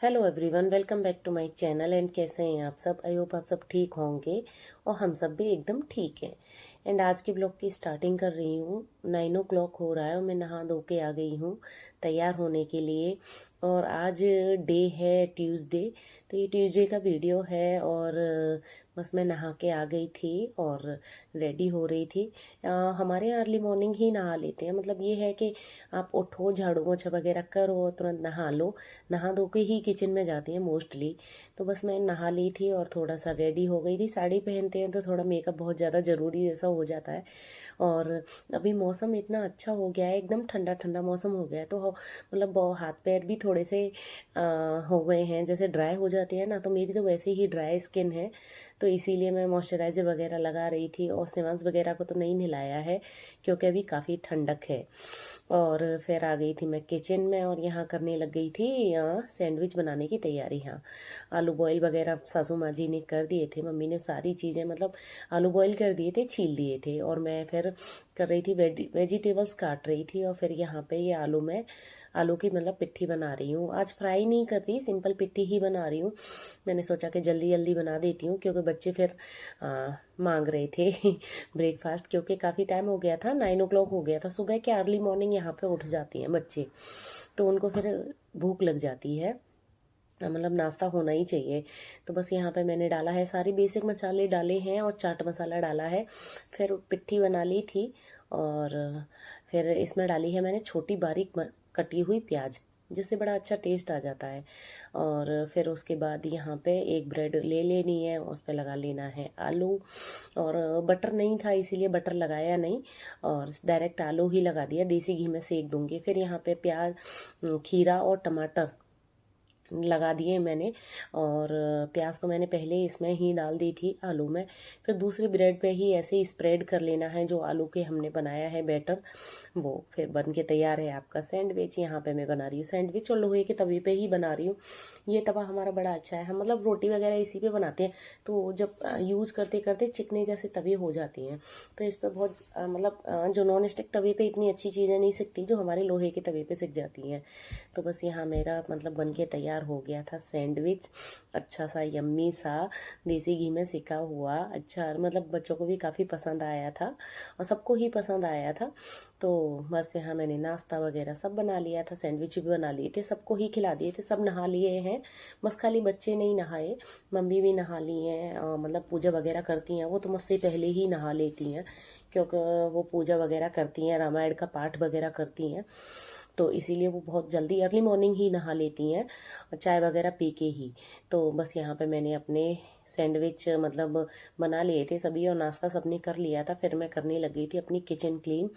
Hello everyone, welcome back to my channel. And कैसे हैं आप सब? आई होप आप सब ठीक होंगे और हम सब भी एकदम ठीक हैं। एंड आज के ब्लॉग की स्टार्टिंग कर रही हूँ। 9 o'clock हो रहा है और मैं नहा धो के आ गई हूँ तैयार होने के लिए। और आज डे है ट्यूसडे, तो ये ट्यूसडे का वीडियो है। और बस मैं नहा के आ गई थी और रेडी हो रही थी। हमारे यहाँ अर्ली मॉर्निंग ही नहा लेते हैं। मतलब ये है कि आप उठो, झाड़ू पोछा वगैरह करो और तुरंत नहा लो। नहा धो के ही किचन में जाती हैं मोस्टली। तो बस मैं नहा ली थी और थोड़ा सा रेडी हो गई थी। साड़ी पहनते हैं तो थोड़ा मेकअप बहुत ज़्यादा ज़रूरी जैसा हो जाता है। और अभी मौसम इतना अच्छा हो गया है, एकदम ठंडा ठंडा मौसम हो गया है। तो मतलब हाथ पैर भी थोड़े से हो गए हैं, जैसे ड्राई हो जाते हैं ना। तो मेरी तो वैसे ही ड्राई स्किन है, तो इसीलिए मैं मॉइस्चराइज़र वगैरह लगा रही थी। और सेवंस वगैरह को तो नहीं नहलाया है क्योंकि अभी काफ़ी ठंडक है। और फिर आ गई थी मैं किचन में और यहाँ करने लग गई थी सैंडविच बनाने की तैयारी। हाँ, आलू बॉईल वगैरह सासू माँ जी ने कर दिए थे। मम्मी ने सारी चीज़ें मतलब आलू बॉईल कर दिए थे, छील दिए थे। और मैं फिर कर रही थी वेजिटेबल्स काट रही थी। और फिर यहाँ पे ये आलू की मतलब पिट्ठी बना रही हूँ। आज फ्राई नहीं कर रही, सिंपल पिट्ठी ही बना रही हूँ। मैंने सोचा कि जल्दी जल्दी बना देती हूँ क्योंकि बच्चे फिर मांग रहे थे ब्रेकफास्ट, क्योंकि काफ़ी टाइम हो गया था। 9 o'clock हो गया था। सुबह के अर्ली मॉर्निंग यहाँ पे उठ जाती हैं बच्चे, तो उनको फिर भूख लग जाती है। मतलब नाश्ता होना ही चाहिए। तो बस यहाँ पे मैंने डाला है, सारे बेसिक मसाले डाले हैं और चाट मसाला डाला है। फिर पिट्ठी बना ली थी और फिर इसमें डाली है मैंने छोटी बारीक कटी हुई प्याज, जिससे बड़ा अच्छा टेस्ट आ जाता है। और फिर उसके बाद यहाँ पे एक ब्रेड ले लेनी है, उस पर लगा लेना है आलू। और बटर नहीं था इसीलिए बटर लगाया नहीं और डायरेक्ट आलू ही लगा दिया, देसी घी में सेक दूंगी। फिर यहाँ पे प्याज, खीरा और टमाटर लगा दिए मैंने। और प्याज तो मैंने पहले इसमें ही डाल दी थी आलू में। फिर दूसरी ब्रेड पे ही ऐसे ही स्प्रेड कर लेना है जो आलू के हमने बनाया है बैटर, वो फिर बन के तैयार है आपका सैंडविच। यहाँ पे मैं बना रही हूँ सैंडविच और लोहे के तवे पे ही बना रही हूँ। ये तवा हमारा बड़ा अच्छा है, हम मतलब रोटी वगैरह इसी पे बनाते हैं। तो जब यूज़ करते करते चिकने जैसे तवे हो जाती हैं, तो इस पर बहुत मतलब जो नॉन स्टिक तवे पे इतनी अच्छी चीज़ें नहीं सिकती जो हमारे लोहे के तवे पे सिक जाती हैं। तो बस यहाँ मेरा मतलब बन के तैयार हो गया था सैंडविच, अच्छा सा यम्मी सा, देसी घी में सिका हुआ। अच्छा मतलब बच्चों को भी काफ़ी पसंद आया था और सबको ही पसंद आया था। तो बस यहाँ मैंने नाश्ता वगैरह सब बना लिया था, सैंडविच भी बना लिए थे, सबको ही खिला दिए थे। सब नहा लिए हैं, बस खाली बच्चे नहीं नहाए, मम्मी भी नहा ली हैं। मतलब पूजा वगैरह करती हैं वो तो मुझसे पहले ही नहा लेती हैं, क्योंकि वो पूजा वगैरह करती हैं, रामायण का पाठ वगैरह करती हैं। तो इसीलिए वो बहुत जल्दी अर्ली मॉर्निंग ही नहा लेती हैं चाय वगैरह पी के ही। तो बस यहाँ पे मैंने अपने सैंडविच मतलब बना लिए थे सभी और नाश्ता सबने कर लिया था। फिर मैं करने लग गई थी अपनी किचन क्लीन।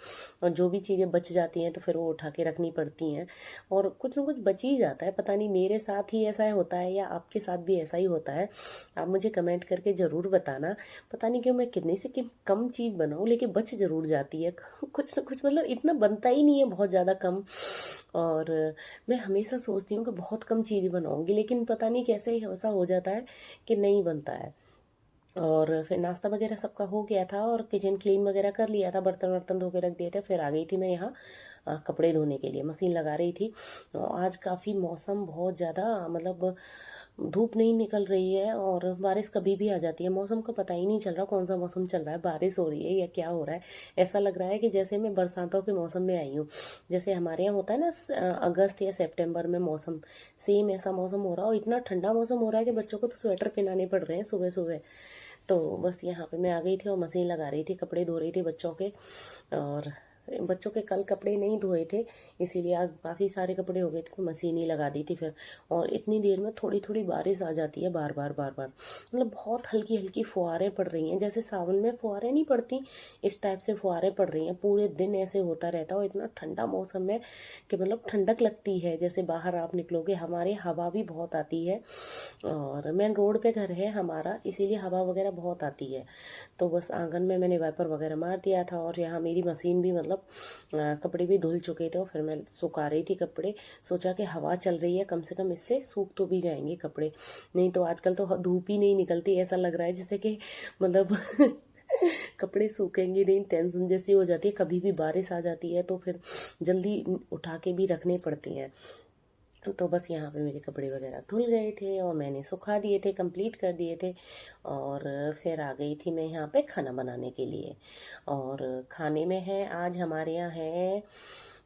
और जो भी चीज़ें बच जाती हैं तो फिर वो उठा के रखनी पड़ती हैं। और कुछ ना कुछ बच ही जाता है, पता नहीं मेरे साथ ही ऐसा होता है या आपके साथ भी ऐसा ही होता है। आप मुझे कमेंट करके ज़रूर बताना। पता नहीं क्यों मैं कितनी से कम चीज़ बनाऊँ लेकिन बच ज़रूर जाती है कुछ ना कुछ, मतलब इतना बनता ही नहीं है, बहुत ज़्यादा कम। और मैं हमेशा सोचती हूँ कि बहुत कम चीज़ें बनाऊंगी, लेकिन पता नहीं कैसे ऐसा हो जाता है कि नहीं बनता है। और फिर नाश्ता वगैरह सबका हो गया था और किचन क्लीन वगैरह कर लिया था, बर्तन वर्तन धो के रख दिए थे। फिर आ गई थी मैं यहाँ कपड़े धोने के लिए, मशीन लगा रही थी। आज काफ़ी मौसम बहुत ज़्यादा मतलब धूप नहीं निकल रही है और बारिश कभी भी आ जाती है। मौसम का पता ही नहीं चल रहा कौन सा मौसम चल रहा है, बारिश हो रही है या क्या हो रहा है। ऐसा लग रहा है कि जैसे मैं बरसातों के मौसम में आई हूँ। जैसे हमारे यहाँ होता है ना अगस्त या सितंबर में मौसम, सेम ऐसा मौसम हो रहा है। और इतना ठंडा मौसम हो रहा है कि बच्चों को तो स्वेटर पहनाने पड़ रहे हैं सुबह सुबह। तो बस यहाँ पे मैं आ गई थी और मशीन लगा रही थी, कपड़े धो रही थी बच्चों के। और बच्चों के कल कपड़े नहीं धोए थे, इसीलिए आज काफ़ी सारे कपड़े हो गए थे तो मशीन ही लगा दी थी फिर। और इतनी देर में थोड़ी थोड़ी बारिश आ जाती है, बार बार बार बार, मतलब बहुत हल्की हल्की फुहारें पड़ रही हैं। जैसे सावन में फुहारें नहीं पड़ती, इस टाइप से फुहारें पड़ रही हैं। पूरे दिन ऐसे होता रहता है और इतना ठंडा मौसम है कि मतलब ठंडक लगती है। जैसे बाहर आप निकलोगे, हमारे हवा भी बहुत आती है और मेन रोड पे घर है हमारा, इसीलिए हवा वगैरह बहुत आती है। तो बस आंगन में मैंने वाइपर वगैरह मार दिया था और यहाँ मेरी मशीन भी मतलब कपड़े भी धुल चुके थे और फिर मैं सुखा रही थी कपड़े। सोचा कि हवा चल रही है, कम से कम इससे सूख तो भी जाएंगे कपड़े। नहीं तो आजकल तो धूप ही नहीं निकलती, ऐसा लग रहा है जैसे कि मतलब कपड़े सूखेंगे नहीं, टेंशन जैसी हो जाती है। कभी भी बारिश आ जाती है तो फिर जल्दी उठा के भी रखने पड़ते हैं। तो बस यहाँ पे मेरे कपड़े वगैरह धुल गए थे और मैंने सुखा दिए थे, कंप्लीट कर दिए थे। और फिर आ गई थी मैं यहाँ पे खाना बनाने के लिए। और खाने में है आज हमारे यहाँ है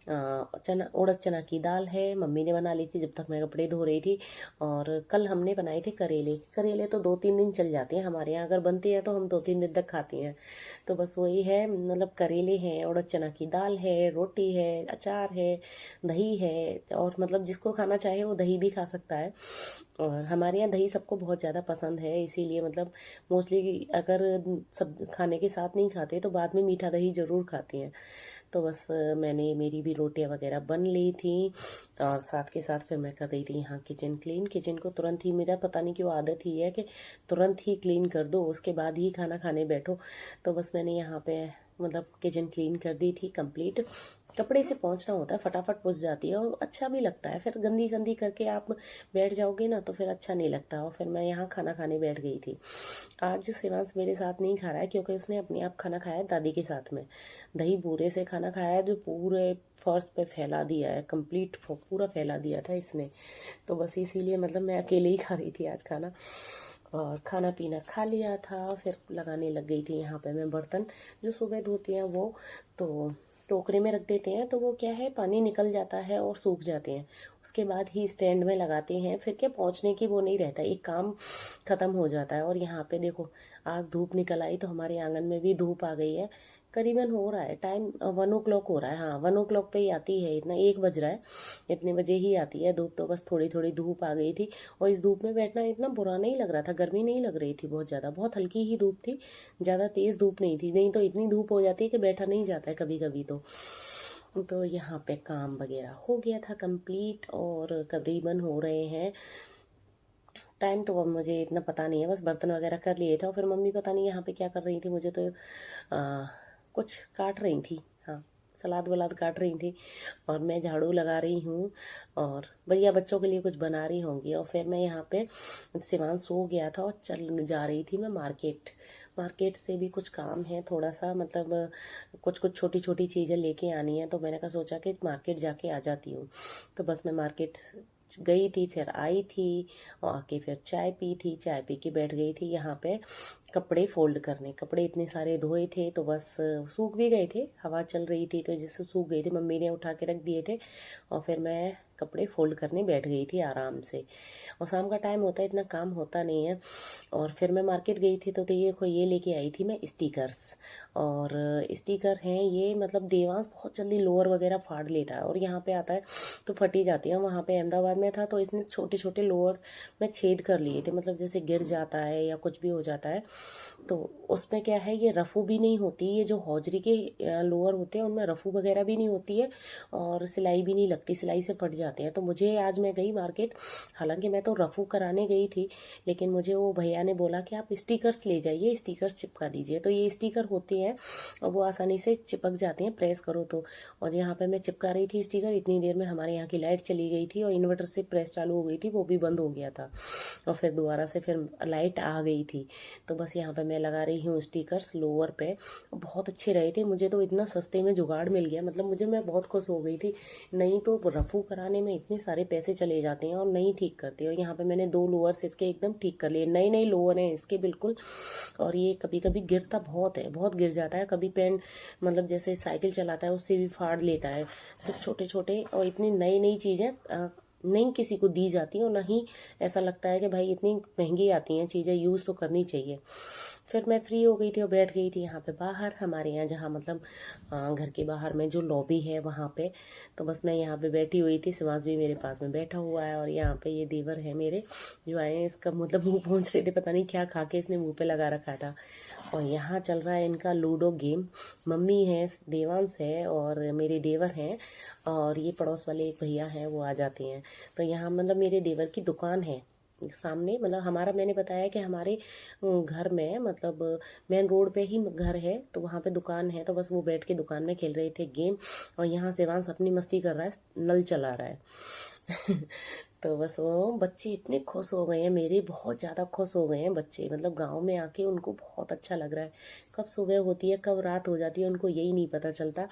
चना, उड़द चना की दाल है, मम्मी ने बना ली थी जब तक मैं कपड़े धो रही थी। और कल हमने बनाए थे करेले। करेले तो 2-3 दिन चल जाते हैं हमारे यहाँ, अगर बनती है तो हम 2-3 दिन तक खाते हैं। तो बस वही है, मतलब करेले हैं, उड़द चना की दाल है, रोटी है, अचार है, दही है। और मतलब जिसको खाना चाहे वो दही भी खा सकता है। और हमारे यहाँ दही सबको बहुत ज़्यादा पसंद है, इसीलिए मतलब मोस्टली अगर सब खाने के साथ नहीं खाते तो बाद में मीठा दही ज़रूर खाते हैं। तो बस मैंने मेरी भी रोटियां वगैरह बन ली थी। और साथ के साथ फिर मैं कर रही थी यहाँ किचन क्लीन। किचन को तुरंत ही, मेरा पता नहीं क्यों आदत ही है कि तुरंत ही क्लीन कर दो, उसके बाद ही खाना खाने बैठो। तो बस मैंने यहाँ पे मतलब किचन क्लीन कर दी थी कंप्लीट। कपड़े से पोंछना होता है, फटाफट पोंछ जाती है और अच्छा भी लगता है। फिर गंदी गंदी करके आप बैठ जाओगे ना तो फिर अच्छा नहीं लगता। और फिर मैं यहाँ खाना खाने बैठ गई थी। आज शिवांश मेरे साथ नहीं खा रहा है क्योंकि उसने अपने आप खाना खाया है दादी के साथ में। दही बूरे से खाना खाया है जो पूरे फर्श पे फैला दिया है, कंप्लीट पूरा फैला दिया था इसने। तो बस इसीलिए मतलब मैं अकेले ही खा रही थी आज खाना। और खाना पीना खा लिया था, फिर लगाने लग गई थी यहाँ पे मैं बर्तन जो सुबह धोती हैं वो। तो टोकरे में रख देते हैं तो वो क्या है, पानी निकल जाता है और सूख जाते हैं। उसके बाद ही स्टैंड में लगाते हैं, फिर क्या पहुँचने की वो नहीं रहता, एक काम ख़त्म हो जाता है। और यहाँ पे देखो आज धूप निकल आई तो हमारे आंगन में भी धूप आ गई है। करीबन हो रहा है टाइम 1 o'clock हो रहा है, हाँ 1 o'clock पे ही आती है, इतना 1 बज रहा है, इतने बजे ही आती है धूप। तो बस थोड़ी थोड़ी धूप आ गई थी। और इस धूप में बैठना इतना बुरा नहीं लग रहा था, गर्मी नहीं लग रही थी बहुत ज़्यादा, बहुत हल्की ही धूप थी, ज़्यादा तेज़ धूप नहीं थी। नहीं तो इतनी धूप हो जाती है कि बैठा नहीं जाता है कभी कभी। तो यहाँ पे काम वगैरह हो गया था कंप्लीट और करीबन हो रहे हैं, टाइम तो अब मुझे इतना पता नहीं है, बस बर्तन वगैरह कर लिए थे। और फिर मम्मी पता नहीं यहाँ पे क्या कर रही थी, मुझे तो कुछ काट रही थी, हाँ सलाद वलाद काट रही थी। और मैं झाड़ू लगा रही हूँ और भैया बच्चों के लिए कुछ बना रही होंगी। और फिर मैं यहाँ पे शिवांश सो गया था और चल जा रही थी मैं मार्केट। मार्केट से भी कुछ काम है थोड़ा सा, मतलब कुछ कुछ छोटी छोटी चीज़ें लेके आनी है। तो मैंने कहा सोचा कि मार्केट जाके आ जाती हूँ। तो बस मैं मार्केट गई थी, फिर आई थी और आके फिर चाय पी थी। चाय पी के बैठ गई थी यहाँ पे कपड़े फोल्ड करने। कपड़े इतने सारे धोए थे तो बस सूख भी गए थे, हवा चल रही थी तो जिससे सूख गए थे, मम्मी ने उठा के रख दिए थे। और फिर मैं कपड़े फोल्ड करने बैठ गई थी आराम से। और शाम का टाइम होता है, इतना काम होता नहीं है। और फिर मैं मार्केट गई थी तो देखो ये लेके आई थी मैं स्टिकर्स। और स्टिकर हैं ये, मतलब देवांश बहुत जल्दी लोअर वगैरह फाड़ लेता है और यहाँ पे आता है तो फटी जाती है। वहाँ पे अहमदाबाद में था तो इसने छोटे छोटे लोअर में छेद कर लिए थे, मतलब जैसे गिर जाता है या कुछ भी हो जाता है तो उसमें क्या है, ये रफू भी नहीं होती। ये जो हौजरी के लोअर होते हैं उनमें रफू वगैरह भी नहीं होती है और सिलाई भी नहीं लगती, सिलाई से फट जाते हैं। तो मुझे आज मैं गई मार्केट, हालांकि मैं तो रफू कराने गई थी, लेकिन मुझे वो भैया ने बोला कि आप स्टिकर्स ले जाइए, स्टिकर्स चिपका दीजिए। तो ये स्टिकर होते हैं और वो आसानी से चिपक जाते हैं प्रेस करो तो। और यहाँ पे मैं चिपका रही थी स्टिकर, इतनी देर में हमारे यहाँ की लाइट चली गई थी और इन्वर्टर से प्रेस चालू हो गई थी, वो भी बंद हो गया था। और फिर दोबारा से फिर लाइट आ गई थी। तो बस यहाँ पे मैं लगा रही हूँ स्टिकर्स लोअर पे। बहुत अच्छे रहे थे, मुझे तो इतना सस्ते में जुगाड़ मिल गया, मतलब मैं बहुत खुश हो गई थी। नहीं तो रफू कराने में इतने सारे पैसे चले जाते हैं और नहीं ठीक करते। और यहाँ पे मैंने 2 लोअर्स इसके एकदम ठीक कर लिए, नए नए लोअर हैं इसके बिल्कुल। और ये कभी कभी गिरता बहुत है, बहुत गिर जाता है। कभी पैंट मतलब जैसे साइकिल चलाता है उससे भी फाड़ लेता है। तो छोटे छोटे और इतनी नई नई चीज़ें नहीं किसी को दी जाती और नहीं ऐसा लगता है कि भाई इतनी महंगी आती हैं चीज़ें, यूज़ तो करनी चाहिए। फिर मैं फ्री हो गई थी और बैठ गई थी यहाँ पे बाहर, हमारे यहाँ जहाँ मतलब घर के बाहर में जो लॉबी है वहाँ पे। तो बस मैं यहाँ पे बैठी हुई थी, शिवांश भी मेरे पास में बैठा हुआ है। और यहाँ पे ये देवर है मेरे जो आए हैं, इसका मतलब मुंह पहुँच रहे थे, पता नहीं क्या खा के इसने मुंह पे लगा रखा था। और यहाँ चल रहा है इनका लूडो गेम। मम्मी है, देवांश है और मेरे देवर हैं और ये पड़ोस वाले एक भैया हैं वो आ जाते हैं। तो यहाँ मतलब मेरे देवर की दुकान है सामने, मतलब हमारा, मैंने बताया कि हमारे घर में मतलब मेन रोड पे ही घर है तो वहाँ पे दुकान है। तो बस वो बैठ के दुकान में खेल रहे थे गेम। और यहाँ शिवांश अपनी मस्ती कर रहा है, नल चला रहा है तो बस वो बच्चे इतने खुश हो गए हैं, मेरे बहुत ज़्यादा खुश हो गए हैं बच्चे, मतलब गांव में आके उनको बहुत अच्छा लग रहा है। कब सुबह होती है कब रात हो जाती है उनको यही नहीं पता चलता।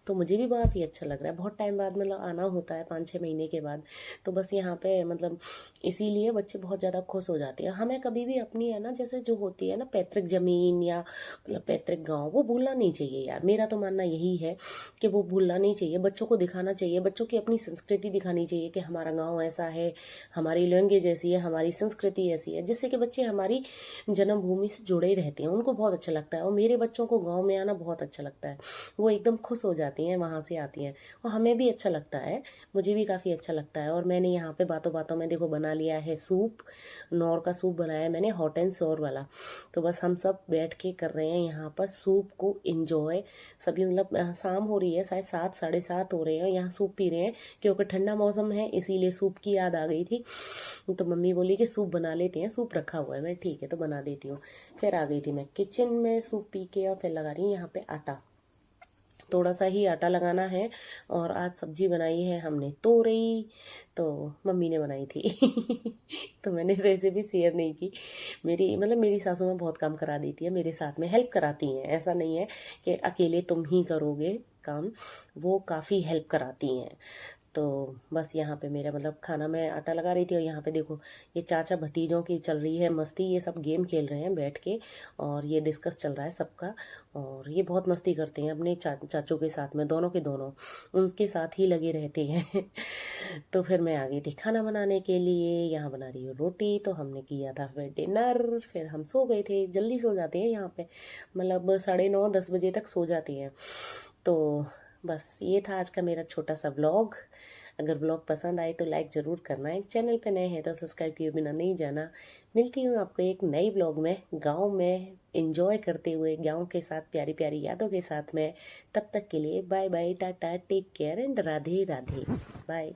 तो मुझे भी बहुत ही अच्छा लग रहा है, बहुत टाइम बाद मतलब आना होता है 5-6 महीने के बाद। तो बस यहाँ पे मतलब इसीलिए बच्चे बहुत ज़्यादा खुश हो जाते हैं। हमें कभी भी अपनी है ना, जैसे जो होती है ना पैतृक ज़मीन या मतलब पैतृक गाँव, वो भूलना नहीं चाहिए यार। मेरा तो मानना यही है कि वो भूलना नहीं चाहिए, बच्चों को दिखाना चाहिए, बच्चों की अपनी संस्कृति दिखानी चाहिए कि हमारा गाँव ऐसा है, हमारी लैंग्वेज ऐसी है, हमारी संस्कृति ऐसी है, जिससे कि बच्चे हमारी जन्मभूमि से जुड़े रहते हैं। उनको बहुत अच्छा लगता है और मेरे बच्चों को गाँव में आना बहुत अच्छा लगता है। वो एकदम खुश हो जाती हैं वहाँ से आती हैं, और हमें भी अच्छा लगता है, मुझे भी काफ़ी अच्छा लगता है। और मैंने यहाँ पे बातों बातों में देखो बना लिया है सूप, नौर का सूप बनाया है मैंने, हॉट एंड सोर वाला। तो बस हम सब बैठ के कर रहे हैं यहाँ पर सूप को इंजॉय। सभी मतलब शाम हो रही है, शायद 7-7:30 हो रहे हैं, यहाँ सूप पी रहे हैं क्योंकि ठंडा मौसम है, इसीलिए सूप की याद आ गई थी। तो मम्मी बोली कि सूप बना लेते हैं, सूप रखा हुआ है। मैं ठीक है तो बना देती हूँ। फिर आ गई थी मैं किचन में सूप पी के, और फिर लगा रही हूँ यहाँ पे आटा, थोड़ा सा ही आटा लगाना है। और आज सब्जी बनाई है हमने तोरई, तो मम्मी ने बनाई थी तो मैंने रेसिपी शेयर नहीं की। मेरी मतलब मेरी सासू में बहुत काम करा देती है, मेरे साथ में हेल्प कराती हैं, ऐसा नहीं है कि अकेले तुम ही करोगे काम, वो काफ़ी हेल्प कराती हैं। तो बस यहाँ पे मेरा मतलब खाना में आटा लगा रही थी, और यहाँ पे देखो ये चाचा भतीजों की चल रही है मस्ती, ये सब गेम खेल रहे हैं बैठ के, और ये डिस्कस चल रहा है सबका। और ये बहुत मस्ती करते हैं अपने चाचों के साथ में, दोनों के दोनों उनके साथ ही लगे रहते हैं तो फिर मैं आ गई थी खाना बनाने के लिए, यहाँ बना रही हूँ रोटी। तो हमने किया था फिर डिनर, फिर हम सो गए थे, जल्दी सो जाते हैं यहाँ पे, मतलब 9:30-10 बजे तक सो जाती हैं। तो बस ये था आज का मेरा छोटा सा व्लॉग। अगर व्लॉग पसंद आए तो लाइक ज़रूर करना है, चैनल पे नए हैं तो सब्सक्राइब किए बिना नहीं जाना। मिलती हूँ आपको एक नई व्लॉग में, गांव में एंजॉय करते हुए, गांव के साथ प्यारी प्यारी यादों के साथ में। तब तक के लिए bye bye, tata, take care and Radhe Radhe, bye.